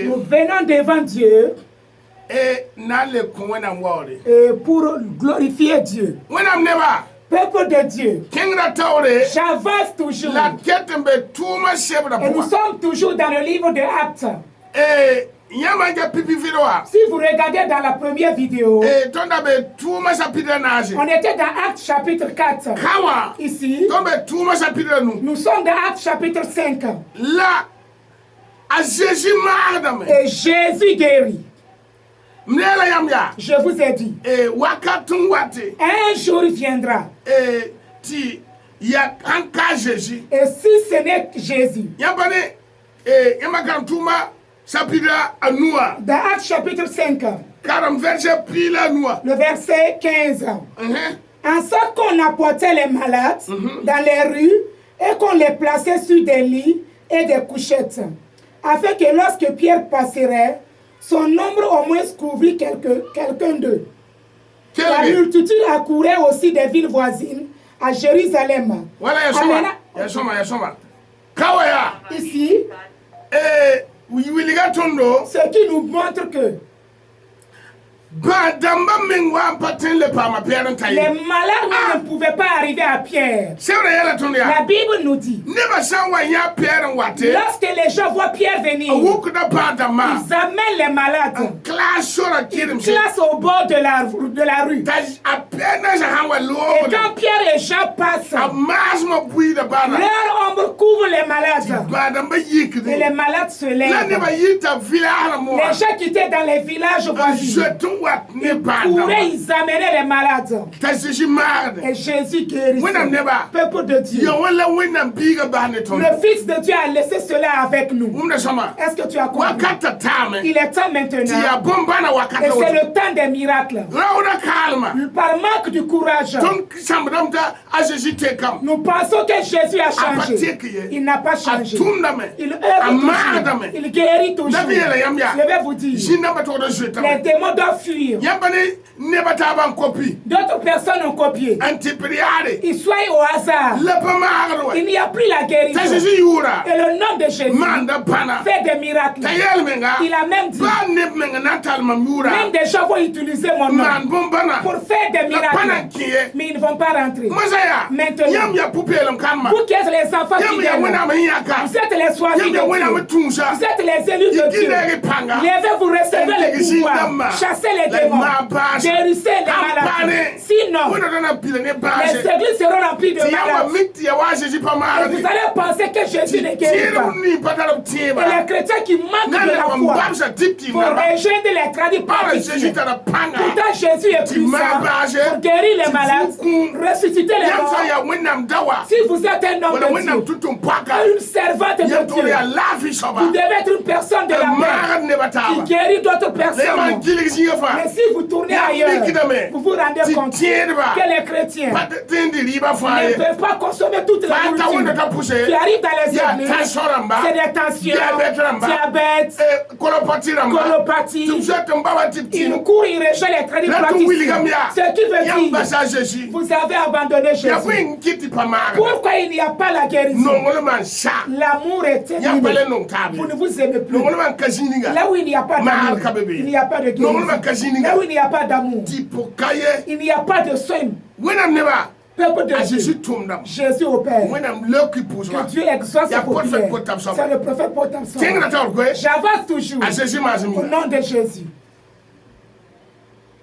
Nous venons devant Dieu et pour glorifier Dieu. Peuple de Dieu, j'avance toujours. Et nous sommes toujours dans le livre de Actes. Si vous regardez dans la première vidéo, on était dans Actes chapitre 4. Ici, nous sommes dans Actes chapitre 5. Et Jésus guérit. Je vous ai dit, un jour viendra. Et si ce n'est Jésus, dans Actes chapitre 5, le verset 15, en sorte qu'on apportait les malades dans les rues et qu'on les plaçait sur des lits et des couchettes, afin que lorsque Pierre passerait, son nombre au moins couvrit quelqu'un d'eux. La multitude accourait aussi des villes voisines à Jérusalem. Ici, ce qui nous montre que les malades ne pouvaient pas arriver à Pierre. La Bible nous dit, lorsque les gens voient Pierre venir, ils amènent les malades, ils classent au bord de la rue. Et quand Pierre et Jean passent, leur ombre couvre les malades. Et les malades se lèvent. Les gens qui étaient dans les villages voisins, ils couraient, ils amenaient les malades. Et Jésus guérit. Peuple de Dieu. Le Fils de Dieu a laissé cela avec nous. Est-ce que tu as compris? Il est temps maintenant. Et c'est le temps des miracles. Par manque de courage, nous pensons que Jésus a changé. Il n'a pas changé. Il œuvre toujours. Il guérit toujours. Je vais vous dire, les démons doivent fuir. D'autres personnes ont copié. Ils soient au hasard. Il n'y a plus la guérison. Et le nom de Jésus fait des miracles. Il a même dit, même des gens vont utiliser mon nom pour faire des miracles. Mais ils ne vont pas rentrer. Maintenant, vous qui êtes les enfants fidèles, vous êtes les choisis de Dieu, vous êtes les élus de Dieu. Levez-vous, recevez le pouvoir. Chassez les démons, guérissez les malades. Sinon, les églises seront remplies de malades. Et vous allez penser que Jésus ne guérit pas. Et les chrétiens qui manquent de la foi vont rejoindre les tradis praticiens. Pourtant, Jésus est puissant pour guérir les malades, ressusciter les morts. Si vous êtes un homme de Dieu, une servante de Dieu, vous devez être une personne de la paix qui guérit d'autres personnes. Mais si vous tournez ailleurs, vous vous rendez compte que les chrétiens ne peuvent pas consommer toute la nourriture qui arrive dans les églises. C'est des tensions, diabète, colopathie. Ils courent, ils rejettent les tradis praticiens. Ce qui veut dire, vous avez abandonné Jésus. Pourquoi il n'y a pas la guérison? L'amour est terminé. Vous ne vous aimez plus. Là où il n'y a pas d'amour, il n'y a pas de guérison. Là où il n'y a pas d'amour, il n'y a pas de soin. Peuple de Dieu, Jésus opère. Que Dieu exauce sa prière. C'est le prophète Paul Thompson. J'avance toujours au nom de Jésus.